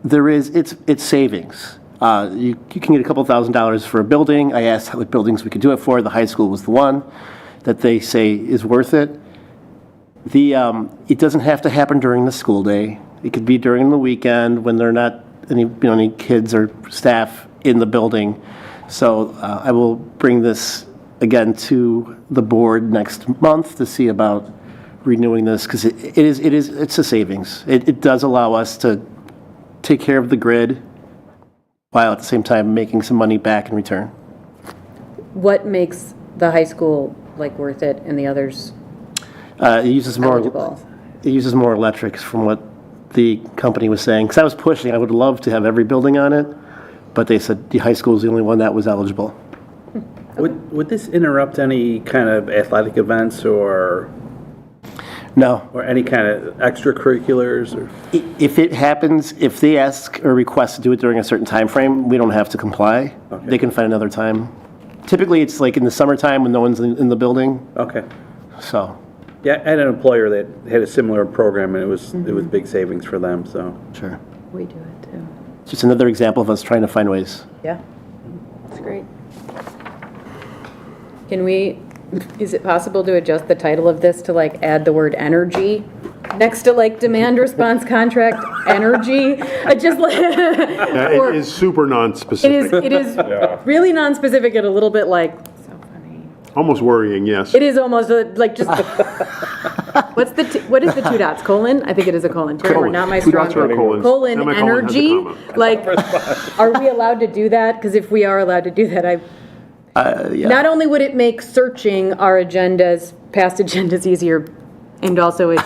[SPEAKER 8] it's savings. You can get a couple $1,000s for a building. I asked what buildings we could do it for. The high school was the one that they say is worth it. It doesn't have to happen during the school day. It could be during the weekend when there are not any kids or staff in the building. So I will bring this again to the board next month to see about renewing this, because it's a savings. It does allow us to take care of the grid while at the same time making some money back in return.
[SPEAKER 2] What makes the high school like worth it and the others
[SPEAKER 8] It uses
[SPEAKER 2] eligible?
[SPEAKER 8] more electrics from what the company was saying. Because I was pushing, I would love to have every building on it, but they said the high school is the only one that was eligible.
[SPEAKER 10] Would this interrupt any kind of athletic events or
[SPEAKER 8] No.
[SPEAKER 10] any kind of extracurriculars or?
[SPEAKER 8] If it happens, if they ask or request to do it during a certain time frame, we don't have to comply.
[SPEAKER 10] Okay.
[SPEAKER 8] They can find another time. Typically, it's like in the summertime when no one's in the building,
[SPEAKER 10] Okay.
[SPEAKER 8] so,
[SPEAKER 10] Yeah, I had an employer that had a similar program, and it was big savings for them, so.
[SPEAKER 8] sure.
[SPEAKER 2] We do it too.
[SPEAKER 8] It's just another example of us trying to find ways.
[SPEAKER 2] Yeah, that's great. Is it possible to adjust the title of this to like add the word energy next to like demand response contract, energy? I just like,
[SPEAKER 11] Yeah,
[SPEAKER 2] or
[SPEAKER 11] it is super non-specific.
[SPEAKER 2] it is really non-specific and a little bit like,
[SPEAKER 11] Almost worrying, yes.
[SPEAKER 2] it is almost like just, what is the two dots, colon? I think it is a colon. Colon, not my
[SPEAKER 11] Two
[SPEAKER 2] strong
[SPEAKER 11] dots or a
[SPEAKER 2] word.
[SPEAKER 11] colon.
[SPEAKER 2] Colon,
[SPEAKER 11] Semicolon has a
[SPEAKER 2] energy,
[SPEAKER 11] comma.
[SPEAKER 2] like, are we allowed to do that? Because if we are allowed to do that,
[SPEAKER 8] Yeah.
[SPEAKER 2] not only would it make searching our agendas, past agendas easier, and also it,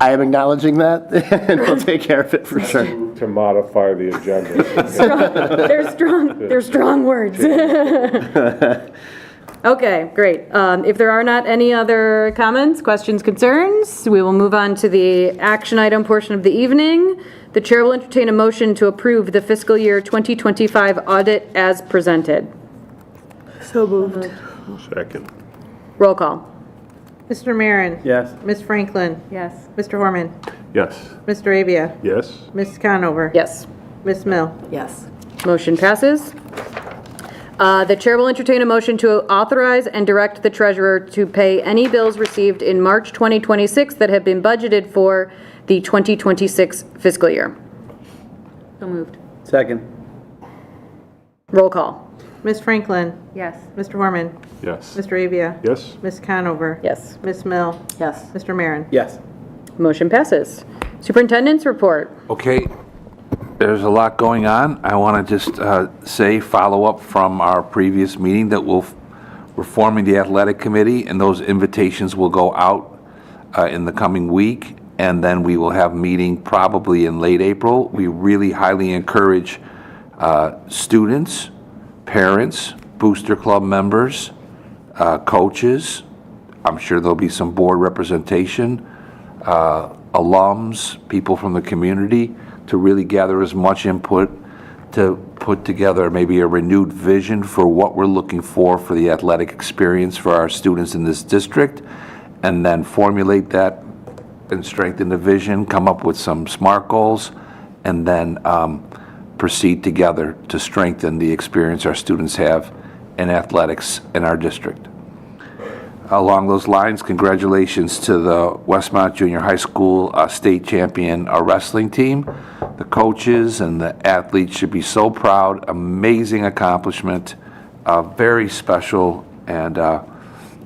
[SPEAKER 8] I am acknowledging that, and we'll take care of it for sure.
[SPEAKER 5] To modify the agenda.
[SPEAKER 2] they're strong words. Okay, great. If there are not any other comments, questions, concerns, we will move on to the action item portion of the evening. The chair will entertain a motion to approve the fiscal year 2025 audit as presented.
[SPEAKER 1] So moved.
[SPEAKER 11] Second.
[SPEAKER 2] Roll call.
[SPEAKER 1] Mr. Marin.
[SPEAKER 10] Yes.
[SPEAKER 1] Ms. Franklin.
[SPEAKER 2] Yes.
[SPEAKER 1] Mr. Horman.
[SPEAKER 11] Yes.
[SPEAKER 1] Mr. Avia.
[SPEAKER 11] Yes.
[SPEAKER 1] Ms. Conover.
[SPEAKER 2] Yes.
[SPEAKER 1] Ms. Mill.
[SPEAKER 2] Yes. Motion passes. The chair will entertain a motion to authorize and direct the treasurer to pay any bills received in March 2026 that have been budgeted for the 2026 fiscal year. So moved.
[SPEAKER 10] Second.
[SPEAKER 2] Roll call.
[SPEAKER 1] Ms. Franklin.
[SPEAKER 2] Yes.
[SPEAKER 1] Mr. Horman.
[SPEAKER 11] Yes.
[SPEAKER 1] Mr. Avia.
[SPEAKER 11] Yes.
[SPEAKER 1] Ms. Conover.
[SPEAKER 2] Yes.
[SPEAKER 1] Ms. Mill.
[SPEAKER 2] Yes.
[SPEAKER 1] Mr. Marin.
[SPEAKER 10] Yes.
[SPEAKER 2] Motion passes. Superintendent's report.
[SPEAKER 6] Okay, there's a lot going on. I want to just say, follow up from our previous meeting that we're forming the athletic committee, and those invitations will go out in the coming week, and then we will have a meeting probably in late April. We really highly encourage students, parents, Booster Club members, coaches. I'm sure there'll be some board representation, alums, people from the community, to really gather as much input to put together maybe a renewed vision for what we're looking for the athletic experience for our students in this district, and then formulate that and strengthen the vision, come up with some SMART goals, and then proceed together to strengthen the experience our students have in athletics in our district. Along those lines, congratulations to the Westmont Junior High School state champion wrestling team. The coaches and the athletes should be so proud. Amazing accomplishment, very special, and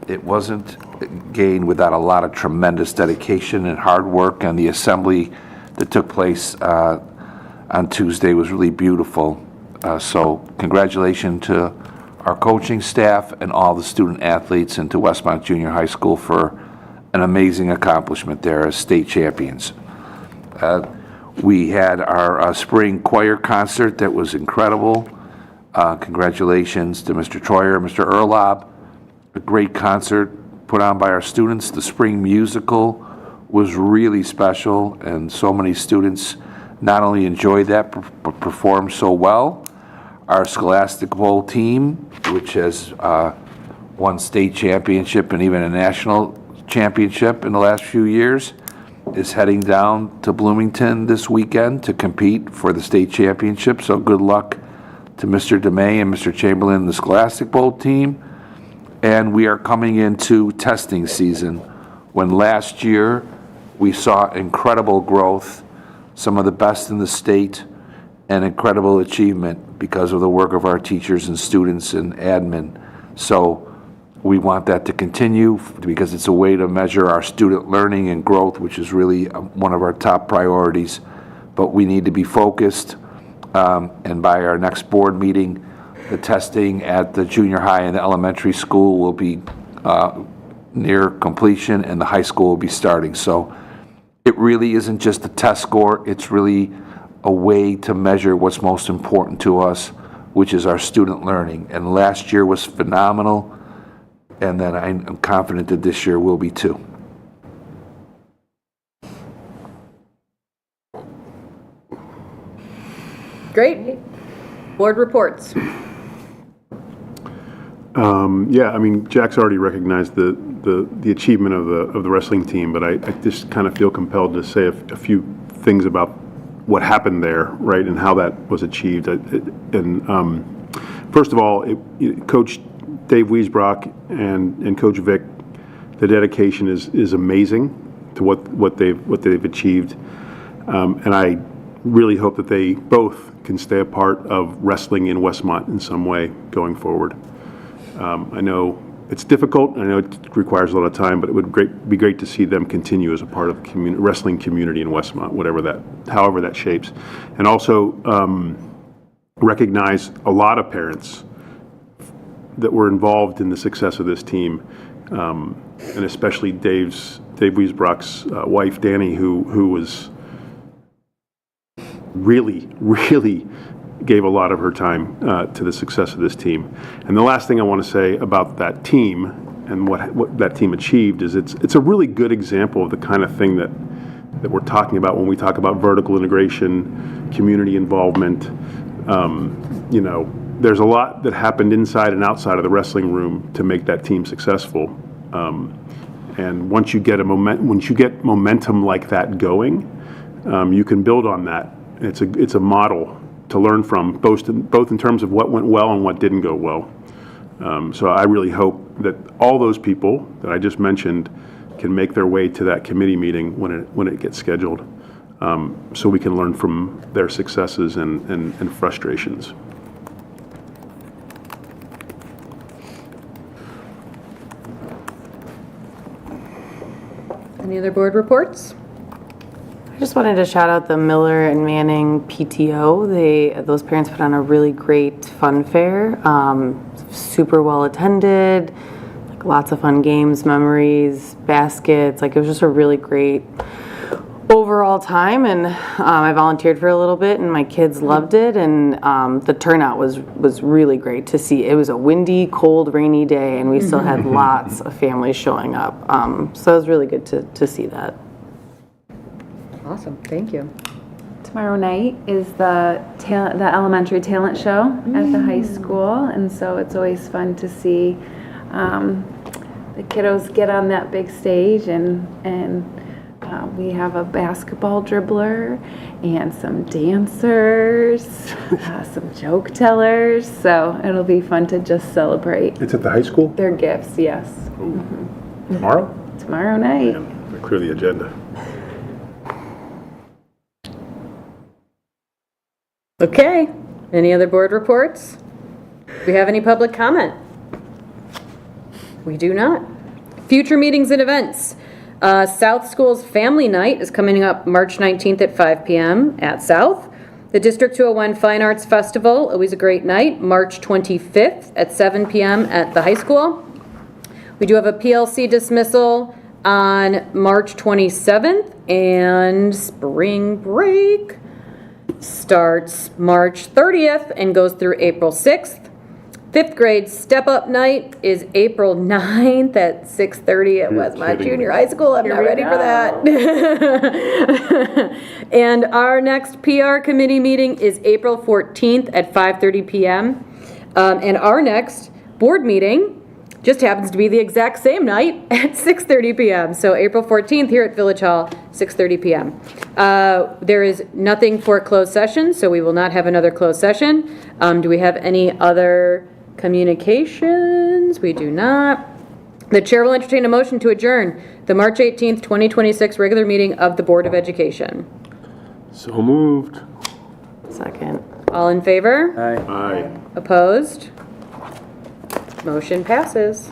[SPEAKER 6] it wasn't gained without a lot of tremendous dedication and hard work. And the assembly that took place on Tuesday was really beautiful. So congratulations to our coaching staff and all the student athletes, and to Westmont Junior High School for an amazing accomplishment there as state champions. We had our spring choir concert that was incredible. Congratulations to Mr. Troyer, Mr. Erlob. A great concert put on by our students. The spring musical was really special, and so many students not only enjoyed that, but performed so well. Our Scholastic Bowl team, which has won state championship and even a national championship in the last few years, is heading down to Bloomington this weekend to compete for the state championship. So good luck to Mr. DeMay and Mr. Chamberlain, the Scholastic Bowl team. And we are coming into testing season, when last year we saw incredible growth, some of the best in the state, and incredible achievement because of the work of our teachers and students and admin. So we want that to continue, because it's a way to measure our student learning and growth, which is really one of our top priorities. But we need to be focused, and by our next board meeting, the testing at the junior high and the elementary school will be near completion, and the high school will be starting. So it really isn't just a test score, it's really a way to measure what's most important to us, which is our student learning. And last year was phenomenal, and then I'm confident that this year will be too.
[SPEAKER 2] Great. Board reports.
[SPEAKER 11] Yeah, I mean, Jack's already recognized the achievement of the wrestling team, but I just kind of feel compelled to say a few things about what happened there, right, and how that was achieved. First of all, Coach Dave Wiesbrock and Coach Vic, the dedication is amazing to what they've achieved, and I really hope that they both can stay a part of wrestling in Westmont in some way going forward. I know it's difficult, I know it requires a lot of time, but it would be great to see them continue as a part of the wrestling community in Westmont, however that shapes. And also recognize a lot of parents that were involved in the success of this team, and especially Dave Wiesbrock's wife, Danny, who was really gave a lot of her time to the success of this team. And the last thing I want to say about that team and what that team achieved is it's a really good example of the kind of thing that we're talking about when we talk about vertical integration, community involvement. There's a lot that happened inside and outside of the wrestling room to make that team successful. And once you get momentum like that going, you can build on that. It's a model to learn from, both in terms of what went well and what didn't go well. So I really hope that all those people that I just mentioned can make their way to that committee meeting when it gets scheduled, so we can learn from their successes and frustrations.
[SPEAKER 2] Any other board reports?
[SPEAKER 12] I just wanted to shout out the Miller and Manning PTO. Those parents put on a really great fun fair, super well attended, lots of fun games, memories, baskets. It was just a really great overall time, and I volunteered for a little bit, and my kids loved it, and the turnout was really great to see. It was a windy, cold, rainy day, and we still had lots of families showing up. So it was really good to see that.
[SPEAKER 2] Awesome, thank you.
[SPEAKER 13] Tomorrow night is the elementary talent show at the high school, and so it's always fun to see the kiddos get on that big stage, and we have a basketball dribbler and some dancers, some joke tellers, so it'll be fun to just celebrate
[SPEAKER 11] It's at the high school?
[SPEAKER 13] their gifts, yes.
[SPEAKER 11] Tomorrow?
[SPEAKER 13] Tomorrow night.
[SPEAKER 11] Clear the agenda.
[SPEAKER 2] Okay, any other board reports? Do we have any public comment? We do not. Future meetings and events. South School's Family Night is coming up March 19th at 5 p.m. at South. The District 201 Fine Arts Festival, always a great night, March 25th at 7 p.m. at the high school. We do have a PLC dismissal on March 27th, and spring break starts March 30th and goes through April 6th. Fifth grade step-up night is April 9th at 6:30 at Westmont Junior High School. I'm not ready for that. And our next PR committee meeting is April 14th at 5:30 p.m. And our next board meeting just happens to be the exact same night at 6:30 p.m. So April 14th here at Village Hall, 6:30 p.m. There is nothing for closed session, so we will not have another closed session. Do we have any other communications? We do not. The chair will entertain a motion to adjourn the March 18th, 2026 regular meeting of the Board of Education.
[SPEAKER 5] So moved.
[SPEAKER 12] Second.
[SPEAKER 2] All in favor?
[SPEAKER 10] Aye.
[SPEAKER 11] Aye.
[SPEAKER 2] Opposed? Motion passes.